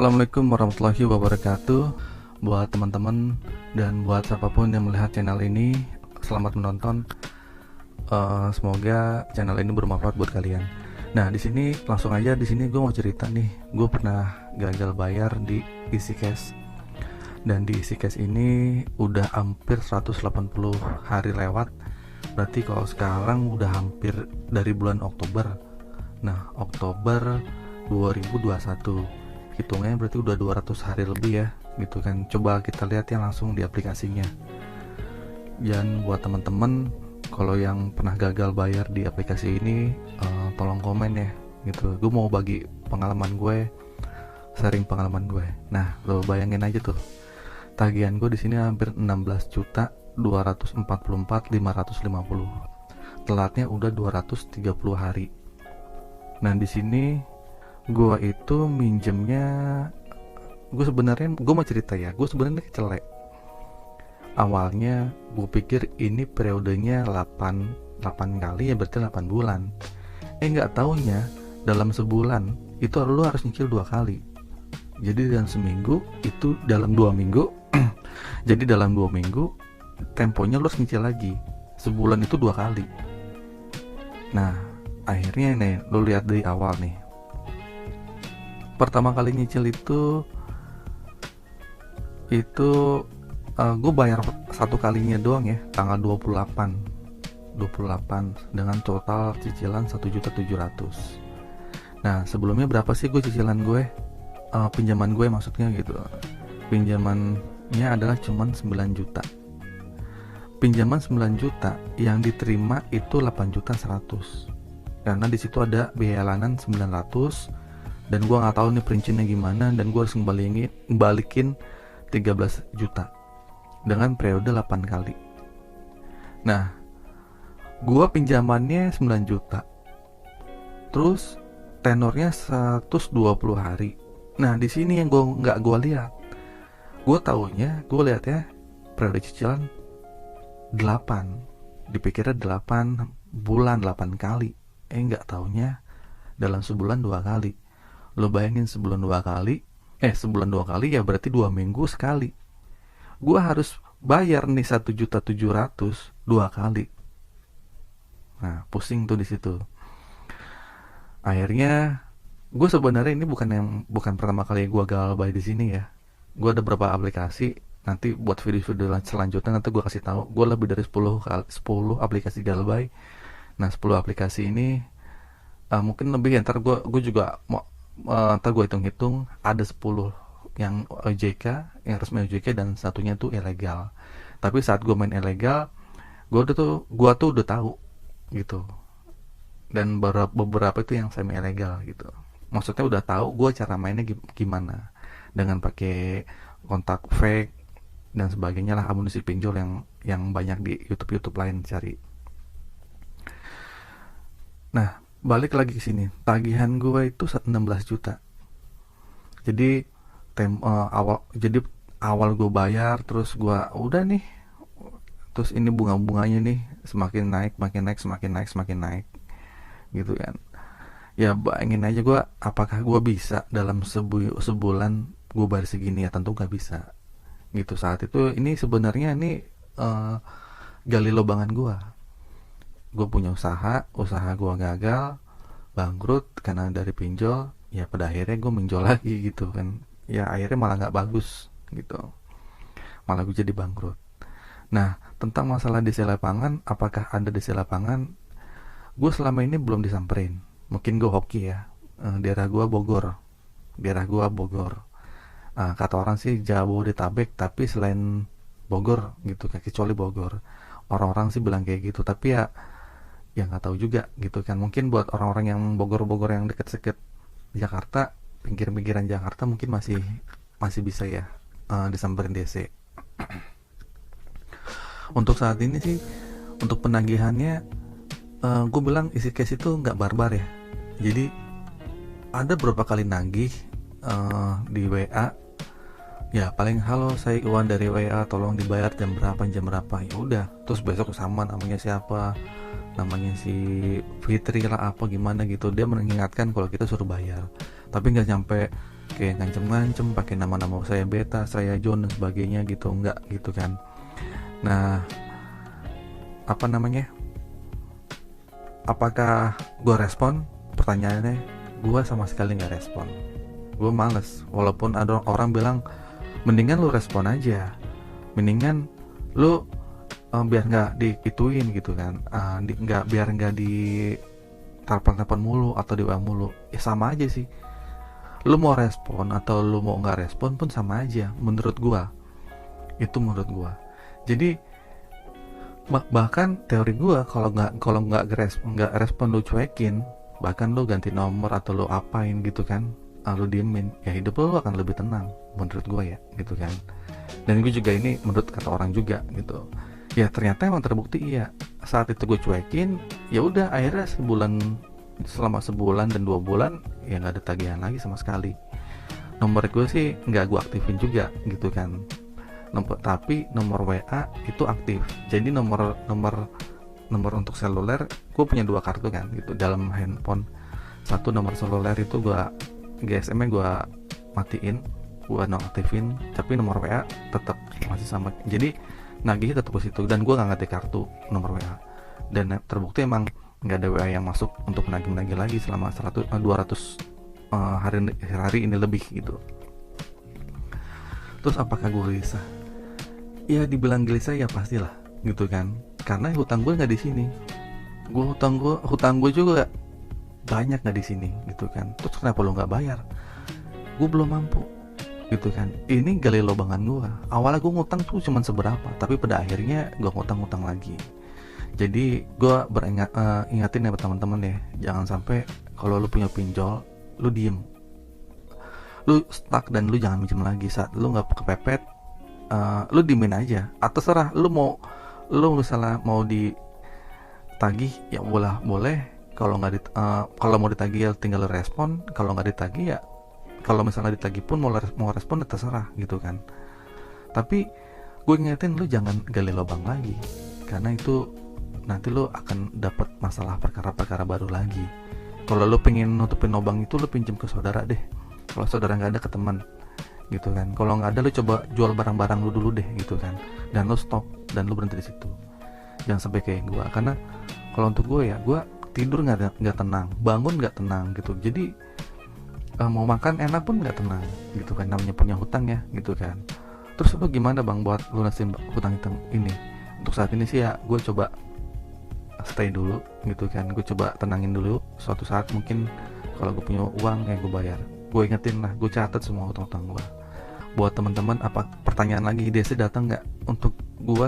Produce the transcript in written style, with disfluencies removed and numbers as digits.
Assalamualaikum warahmatullahi wabarakatuh. Buat teman-teman dan buat siapapun yang melihat channel ini, selamat menonton. Semoga channel ini bermanfaat buat kalian. Nah, di sini langsung aja, di sini gue mau cerita nih. Gue pernah gagal bayar di EasyCash. Dan di EasyCash ini udah hampir 180 hari lewat. Berarti kalau sekarang udah hampir dari bulan Oktober. Nah, Oktober 2021. Hitungnya berarti udah 200 hari lebih ya, gitu kan. Coba kita lihat ya langsung di aplikasinya. Dan buat teman-teman kalau yang pernah gagal bayar di aplikasi ini, tolong komen ya, gitu. Gue mau bagi pengalaman gue, sharing pengalaman gue. Nah, lo bayangin aja tuh, tagihan gue di sini hampir 16.244.550. Telatnya udah 230 hari. Nah, di sini gue itu minjemnya, gue sebenarnya gue mau cerita ya, gue sebenarnya kecelek. Awalnya gue pikir ini periodenya 8 kali ya, berarti 8 bulan. Nggak taunya dalam sebulan itu lu harus nyicil 2 kali. Jadi dalam seminggu itu, dalam 2 minggu jadi dalam 2 minggu temponya lu harus nyicil lagi. Sebulan itu 2 kali. Nah, akhirnya nih lu lihat dari awal nih. Pertama kali nyicil itu gue bayar satu kalinya doang ya, tanggal 28 dengan total cicilan 1.700.000. Nah, sebelumnya berapa sih gue cicilan gue, pinjaman gue maksudnya gitu. Pinjamannya adalah cuman 9 juta. Pinjaman 9 juta yang diterima itu 8.100.000. Karena di situ ada biaya lanan 900, dan gue nggak tahu nih perinciannya gimana, dan gue harus balikin 13 juta dengan periode 8 kali. Nah, gue pinjamannya 9 juta, terus tenornya 120 hari. Nah, di sini yang gue lihat, gue lihat ya periode cicilan 8, dipikirnya 8 bulan 8 kali. Nggak taunya dalam sebulan 2 kali. Lo bayangin, sebulan 2 kali ya berarti 2 minggu sekali. Gua harus bayar nih 1.700.000 2 kali. Nah, pusing tuh di situ. Akhirnya gue sebenarnya ini bukan pertama kali gue gagal bayar di sini ya. Gue ada beberapa aplikasi, nanti buat video-video selanjutnya nanti gue kasih tahu. Gue lebih dari 10 aplikasi gagal bayar. Nah, 10 aplikasi ini mungkin lebih ya, ntar gue juga mau ntar gue hitung-hitung, ada 10 yang OJK, yang resmi OJK, dan satunya tuh ilegal. Tapi saat gue main ilegal, gue tuh udah tahu gitu. Dan beberapa itu yang semi ilegal gitu. Maksudnya udah tahu gue cara mainnya gimana, dengan pakai kontak fake dan sebagainya lah, amunisi pinjol yang banyak di YouTube lain cari. Nah, balik lagi ke sini, tagihan gue itu 16 juta. Jadi awal gue bayar, terus gue udah nih, terus ini bunga-bunganya nih semakin naik gitu kan. Ya bayangin aja gue, apakah gue bisa dalam sebulan gue bayar segini? Ya tentu gak bisa gitu. Saat itu ini sebenarnya gali lobangan gue punya usaha gue gagal, bangkrut karena dari pinjol. Ya pada akhirnya gue minjol lagi gitu kan. Ya akhirnya malah gak bagus gitu, malah gue jadi bangkrut. Nah, tentang masalah DC lapangan, apakah ada DC lapangan, gue selama ini belum disamperin. Mungkin gue hoki ya, daerah gue Bogor. Kata orang sih Jabodetabek, tapi selain Bogor gitu kan, kecuali Bogor, orang-orang sih bilang kayak gitu. Tapi ya nggak tahu juga gitu kan. Mungkin buat orang-orang yang Bogor yang deket-deket Jakarta, pinggir-pinggiran Jakarta, mungkin masih bisa ya disamperin DC. Untuk saat ini sih, untuk penagihannya, gue bilang EasyCash itu nggak barbar ya. Jadi ada beberapa kali nagih di WA. Ya paling, halo saya Iwan dari WA, tolong dibayar jam berapa. Ya udah, terus besok sama namanya siapa, namanya si Fitri lah apa gimana gitu, dia mengingatkan kalau kita suruh bayar. Tapi nggak nyampe kayak ngancem-ngancem pakai nama-nama saya Beta, saya John dan sebagainya gitu, enggak gitu kan. Nah, apa namanya, apakah gue respon? Pertanyaannya, gue sama sekali nggak respon. Gue males, walaupun ada orang bilang mendingan lu respon aja, mendingan lu biar nggak diituin gitu kan, biar nggak di telepon mulu atau di WA mulu. Ya sama aja sih, lu mau respon atau lu mau nggak respon pun sama aja menurut gua. Itu menurut gua. Jadi bahkan teori gua, kalau nggak respon lu cuekin, bahkan lu ganti nomor atau lu apain gitu kan, lu diemin, ya hidup lu akan lebih tenang menurut gua ya gitu kan. Dan gue juga ini menurut kata orang juga gitu, ya ternyata emang terbukti. Iya, saat itu gue cuekin, ya udah akhirnya selama sebulan dan 2 bulan ya nggak ada tagihan lagi sama sekali. Nomor gue sih nggak gue aktifin juga gitu kan, tapi nomor WA itu aktif. Jadi nomor untuk seluler gue punya 2 kartu kan gitu dalam handphone. Satu nomor seluler itu gue GSM nya gue matiin, gue nonaktifin, tapi nomor WA tetap masih sama. Jadi nagih tetap ke situ, dan gue nggak ngetik kartu nomor WA. Dan terbukti emang nggak ada WA yang masuk untuk nagih lagi selama 200 hari ini lebih gitu. Terus apakah gue gelisah? Ya dibilang gelisah ya pastilah gitu kan, karena hutang gue nggak di sini. Hutang gue juga banyak nggak di sini gitu kan. Terus kenapa lo nggak bayar? Gue belum mampu gitu kan. Ini gali lobangan gue. Awalnya gue ngutang tuh cuman seberapa, tapi pada akhirnya gue ngutang lagi. Jadi gue ingatin ya teman-teman ya, jangan sampai kalau lu punya pinjol, lu diem, lu stuck dan lu jangan minjem lagi. Saat lu nggak kepepet, lu diemin aja. Atau serah lu misalnya mau ditagih ya boleh. Kalau mau ditagih ya tinggal respon. Kalau nggak ditagih ya, kalau misalnya ditagih pun mau respon ya terserah gitu kan. Tapi gue ingetin lu jangan gali lubang lagi, karena itu nanti lu akan dapat masalah perkara-perkara baru lagi. Kalau lu pengen nutupin lubang itu, lu pinjam ke saudara deh. Kalau saudara nggak ada, ke teman gitu kan. Kalau nggak ada, lu coba jual barang-barang lu dulu deh gitu kan, dan lu stop dan lu berhenti di situ. Jangan sampai kayak gue, karena kalau untuk gue ya, gue tidur nggak tenang, bangun nggak tenang gitu. Jadi mau makan enak pun nggak tenang gitu kan, namanya punya hutang ya gitu kan. Terus lu gimana bang buat lunasin hutang ini? Untuk saat ini sih ya gue coba stay dulu gitu kan, gue coba tenangin dulu. Suatu saat mungkin kalau gue punya uang kayak gue bayar. Gue ingetin lah, gue catat semua hutang-hutang gue. Buat teman-teman, apa pertanyaan lagi, ide datang nggak untuk gue